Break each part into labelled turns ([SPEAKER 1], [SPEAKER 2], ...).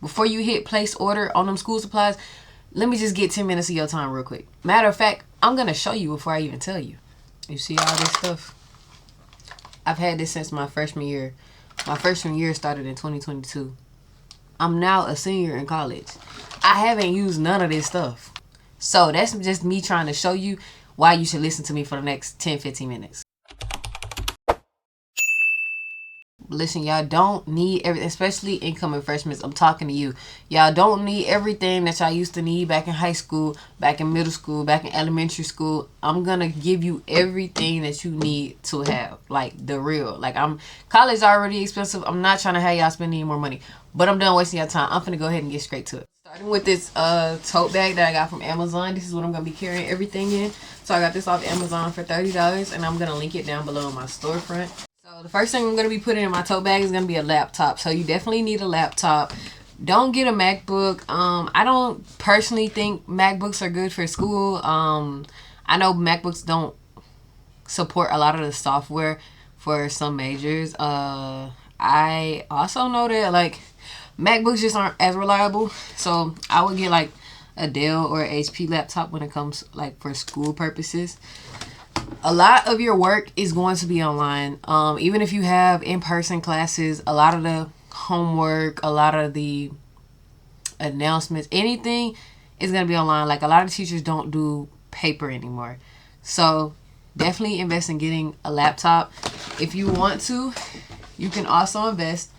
[SPEAKER 1] before you hit place order on them school supplies, let me just get 10 minutes of your time real quick. Matter of fact, I'm going to show you before I even tell you. You see all this stuff? I've had this since my freshman year. My freshman year started in 2022. I'm now a senior in college. I haven't used none of this stuff. So that's just me trying to show you why you should listen to me for the next 10-15 minutes. Listen, y'all don't need everything, especially incoming freshmen. I'm talking to you. Y'all don't need everything that y'all used to need back in high school, back in middle school, back in elementary school. I'm gonna give you everything that you need to have, like the real. Like college is already expensive. I'm not trying to have y'all spend any more money, but I'm done wasting your time. I'm finna go ahead and get straight to it. Starting with this tote bag that I got from Amazon. This is what I'm gonna be carrying everything in. So I got this off Amazon for $30, and I'm gonna link it down below in my storefront. So the first thing I'm going to be putting in my tote bag is going to be a laptop. So you definitely need a laptop. Don't get a MacBook. I don't personally think MacBooks are good for school. I know MacBooks don't support a lot of the software for some majors. I also know that like MacBooks just aren't as reliable. So I would get like a Dell or an HP laptop when it comes like for school purposes. A lot of your work is going to be online. Even if you have in-person classes, a lot of the homework, a lot of the announcements, anything is going to be online. Like a lot of teachers don't do paper anymore. So definitely invest in getting a laptop. If you want to, you can also invest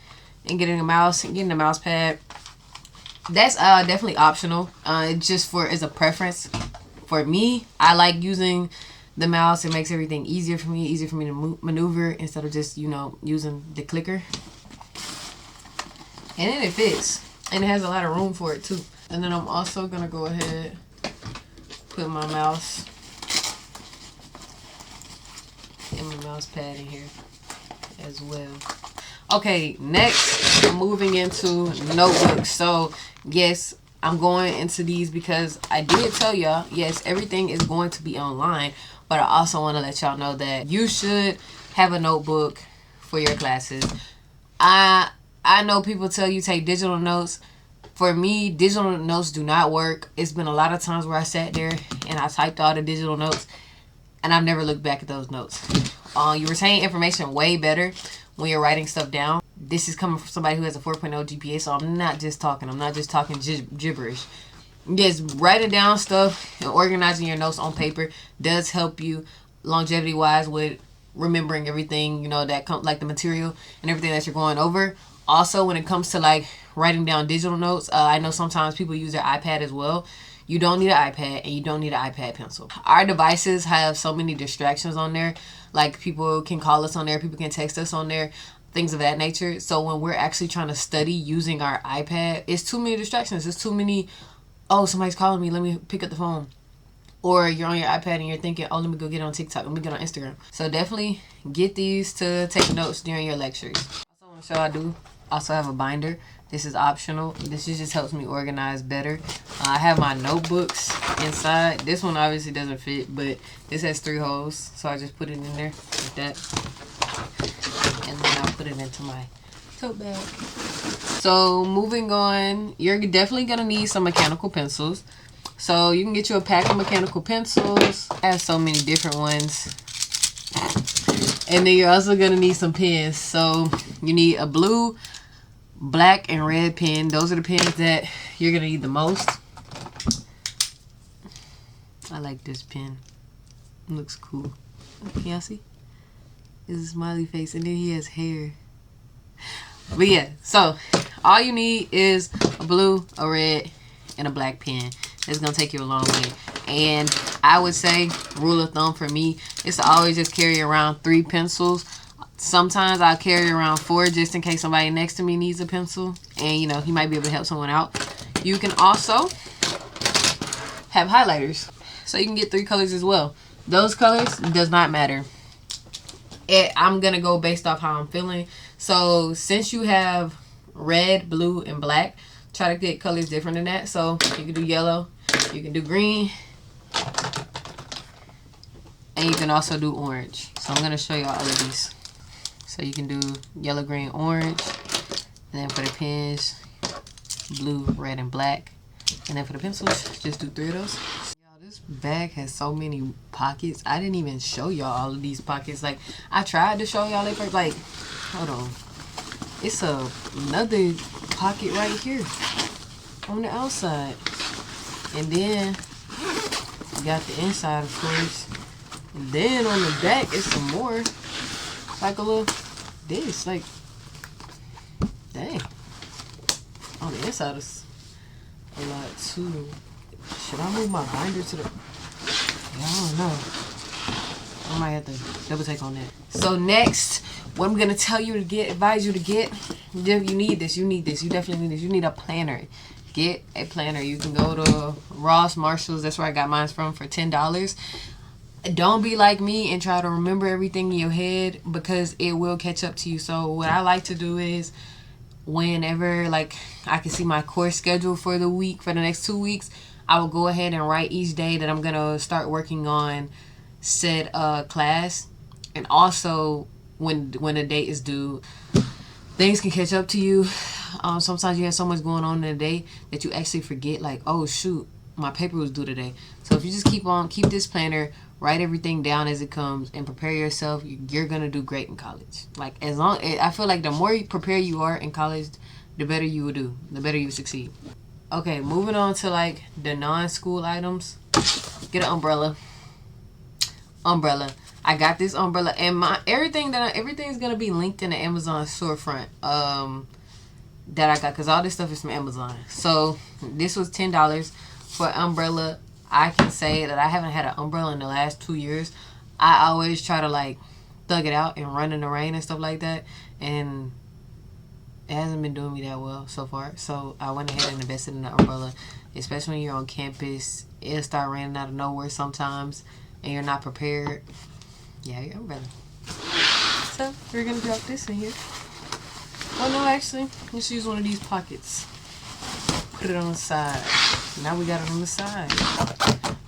[SPEAKER 1] in getting a mouse and getting a mouse pad. That's definitely optional. Just as a preference. For me, I like using the mouse. It makes everything easier for me to maneuver instead of just, using the clicker. And then it fits. And it has a lot of room for it too. And then I'm also going to go ahead put my mouse and my mouse pad in here as well. Okay, next I'm moving into notebooks. So yes, I'm going into these because I did tell y'all, yes, everything is going to be online. But I also want to let y'all know that you should have a notebook for your classes. I know people tell you take digital notes. For me, digital notes do not work. It's been a lot of times where I sat there and I typed all the digital notes and I've never looked back at those notes. You retain information way better when you're writing stuff down. This is coming from somebody who has a 4.0 GPA, so I'm not just talking gibberish. Yes, writing down stuff and organizing your notes on paper does help you longevity wise with remembering everything, that comes like the material and everything that you're going over. Also, when it comes to like writing down digital notes, I know sometimes people use their iPad as well. You don't need an iPad and you don't need an iPad pencil. Our devices have so many distractions on there. Like people can call us on there, people can text us on there, things of that nature. So when we're actually trying to study using our iPad, it's too many distractions. It's too many, oh, somebody's calling me, let me pick up the phone. Or you're on your iPad and you're thinking, oh, let me go get on TikTok, let me get on Instagram. So definitely get these to take notes during your lectures. Also want to show I do also have a binder. This is optional. This just helps me organize better. I have my notebooks inside. This one obviously doesn't fit, but this has 3 holes. So I just put it in there like that. And then I'll put it into my tote bag. So moving on, you're definitely going to need some mechanical pencils. So you can get you a pack of mechanical pencils. I have so many different ones. And then you're also going to need some pens. So you need a blue, black, and red pen. Those are the pens that you're going to need the most. I like this pen. It looks cool. Can y'all see? It's a smiley face. And then he has hair. But yeah, so all you need is a blue, a red, and a black pen. It's going to take you a long way. And I would say, rule of thumb for me, is to always just carry around 3 pencils. Sometimes I'll carry around 4 just in case somebody next to me needs a pencil. And, he might be able to help someone out. You can also have highlighters. So you can get 3 colors as well. Those colors does not matter. I'm going to go based off how I'm feeling. So since you have red, blue, and black, try to get colors different than that. So you can do yellow, you can do green, and you can also do orange. So I'm going to show you all of these. So you can do yellow, green, orange. And then for the pens, blue, red, and black. And then for the pencils, just do 3 of those. Y'all, this bag has so many pockets. I didn't even show y'all all of these pockets. Like, I tried to show y'all it first. Like, hold on. It's another pocket right here on the outside. And then you got the inside, of course. And then on the back is some more. Like a little this. Like, dang. On the inside is a lot too. Should I move my binder to the... Yeah, I don't know. I might have to double take on that. So next, what I'm gonna tell you to get, advise you to get, you need this, you definitely need this. You need a planner. Get a planner. You can go to Ross, Marshalls, that's where I got mine from, for $10. Don't be like me and try to remember everything in your head, because it will catch up to you. So what I like to do is, whenever like I can see my course schedule for the week, for the next 2 weeks, I will go ahead and write each day that I'm gonna start working on said class. And also when the date is due, things can catch up to you. Sometimes you have so much going on in a day that you actually forget, like, oh shoot, my paper was due today. So if you just keep this planner, write everything down as it comes, and prepare yourself, you're gonna do great in college. Like, I feel like the more prepared you are in college, the better you will do, the better you succeed. Okay, moving on to like the non-school items. Get an umbrella. I got this umbrella, and everything's gonna be linked in the Amazon storefront that I got, because all this stuff is from Amazon. So this was $10 for an umbrella. I can say that I haven't had an umbrella in the last 2 years. I always try to like thug it out and run in the rain and stuff like that, and it hasn't been doing me that well so far. So I went ahead and invested in the umbrella, especially when you're on campus. It'll start raining out of nowhere sometimes and you're not prepared. Yeah, your umbrella. So we're gonna drop this in here. Oh no, actually, let's use one of these pockets. Put it on the side. Now we got it on the side.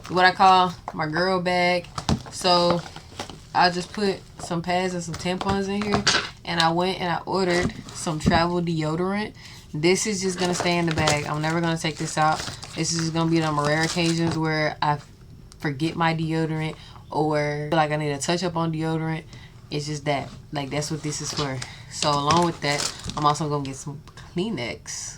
[SPEAKER 1] What I call my girl bag. So I just put some pads and some tampons in here, and I went and I ordered some travel deodorant. This is just gonna stay in the bag. I'm never gonna take this out. This is just gonna be on rare occasions where I forget my deodorant, or feel like I need a touch up on deodorant. It's just that, like, that's what this is for. So along with that, I'm also gonna get some Kleenex.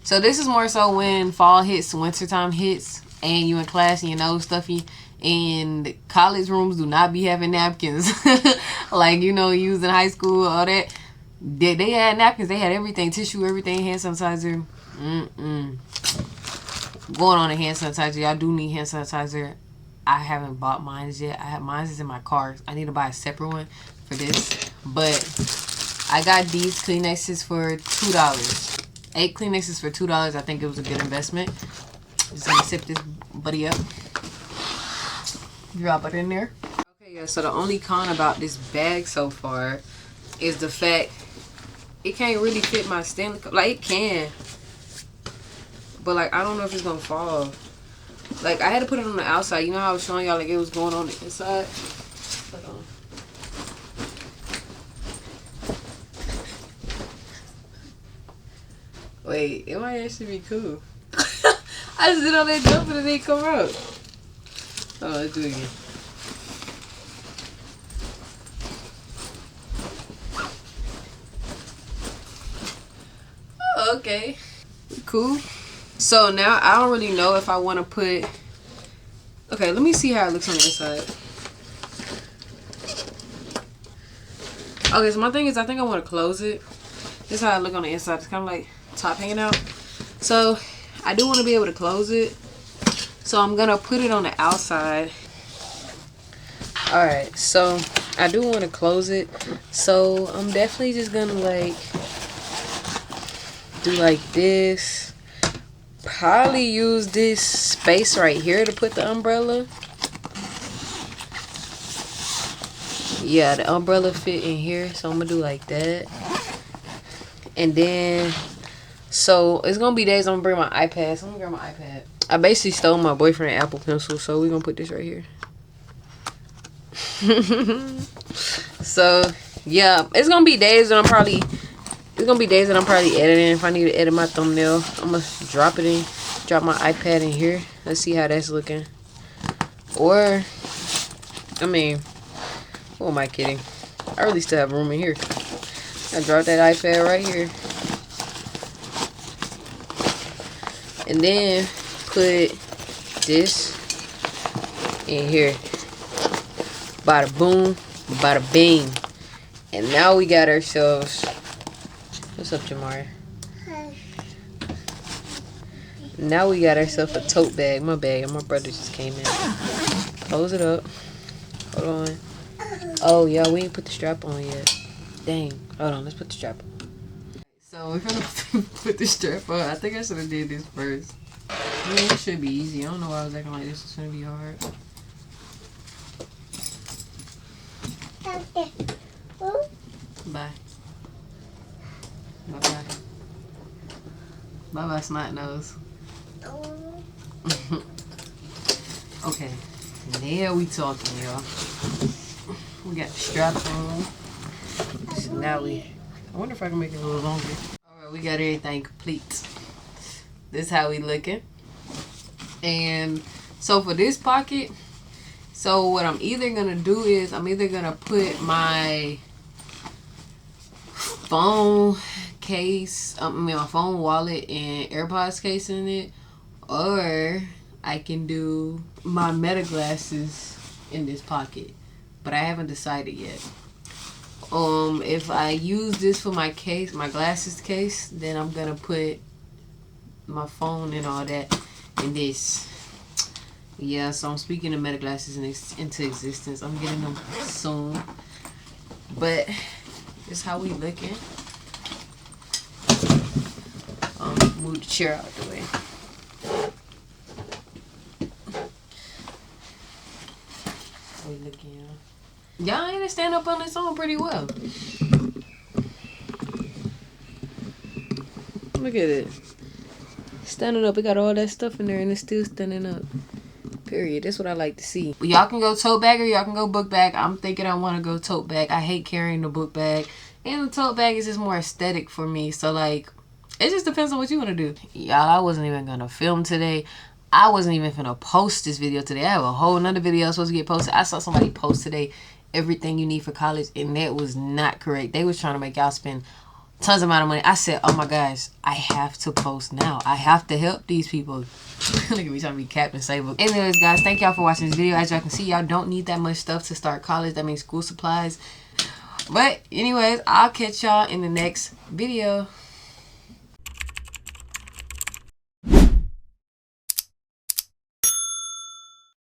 [SPEAKER 1] So this is more so when fall hits, wintertime hits, and you in class and your nose stuffy, and college rooms do not be having napkins. Like, you know, you was in high school, all that. They had napkins. They had everything. Tissue, everything, hand sanitizer. Going on a hand sanitizer. Y'all do need hand sanitizer. I haven't bought mine yet. Mine is in my car. I need to buy a separate one for this. But I got these Kleenexes for $2. 8 Kleenexes for $2. I think it was a good investment. Just gonna sip this buddy up. Drop it in there. Okay, yeah, so the only con about this bag so far is the fact it can't really fit my Stanley Cup. Like, it can, but like, I don't know if it's gonna fall. Like, I had to put it on the outside. You know how I was showing y'all, like, it was going on the inside? Hold on. Wait, it might actually be cool. I just did all that jump and it didn't come out. Oh, let's do it again. Oh, okay. Cool. So now I don't really know if I want to put... Okay, let me see how it looks on the inside. Okay, so my thing is, I think I want to close it. This is how I look on the inside. It's kind of like top hanging out. So I do want to be able to close it. So I'm going to put it on the outside. Alright, so I do want to close it. So I'm definitely just going to like do like this. Probably use this space right here to put the umbrella. Yeah, the umbrella fit in here, so I'm gonna do like that. And then, so it's gonna be days I'm gonna bring my iPad. So I'm gonna grab my iPad. I basically stole my boyfriend Apple Pencil, so we're gonna put this right here. So yeah, it's gonna be days that I'm probably There's gonna be days that I'm probably editing. If I need to edit my thumbnail, I'm gonna drop my iPad in here. Let's see how that's looking. Or, I mean, who am I kidding? I really still have room in here. I drop that iPad right here. And then put this in here. Bada boom, bada bing. And now we got ourselves. What's up, Jamari? Hi. Now we got ourselves a tote bag. My bag. And my brother just came in. Close it up. Hold on. Oh, yeah, we ain't put the strap on yet. Dang. Hold on, let's put the strap on. So we're gonna put the strap on. I think I should have did this first. I mean, it should be easy. I don't know why I was acting like this was gonna be hard. Bye. Bye-bye. Bye-bye, snot nose. Okay. Now we talking, y'all. We got the strap on. So now I wonder if I can make it a little longer. Alright, we got everything complete. This is how we looking. And so for this pocket, so what I'm either gonna do is I'm either gonna put my phone case, my phone wallet and AirPods case in it, or I can do my Meta glasses in this pocket, but I haven't decided yet. If I use this for my case, my glasses case, then I'm gonna put my phone and all that in this. Yeah, so I'm speaking of Meta glasses into existence. I'm getting them soon, but this is how we looking. Move the chair out the way. How we looking, y'all? Y'all ain't stand up on this own pretty well. Look at it. Standing up. It got all that stuff in there and it's still standing up. Period. That's what I like to see. Y'all can go tote bag or y'all can go book bag. I'm thinking I want to go tote bag. I hate carrying the book bag. And the tote bag is just more aesthetic for me. So, like, it just depends on what you want to do. Y'all, I wasn't even going to film today. I wasn't even going to post this video today. I have a whole nother video supposed to get posted. I saw somebody post today, everything you need for college, and that was not correct. They was trying to make y'all spend tons of amount of money. I said, oh my gosh, I have to post now. I have to help these people. Look at me trying to be Captain Sable. Anyways, guys, thank y'all for watching this video. As y'all can see, y'all don't need that much stuff to start college. That means school supplies. But anyways, I'll catch y'all in the next video.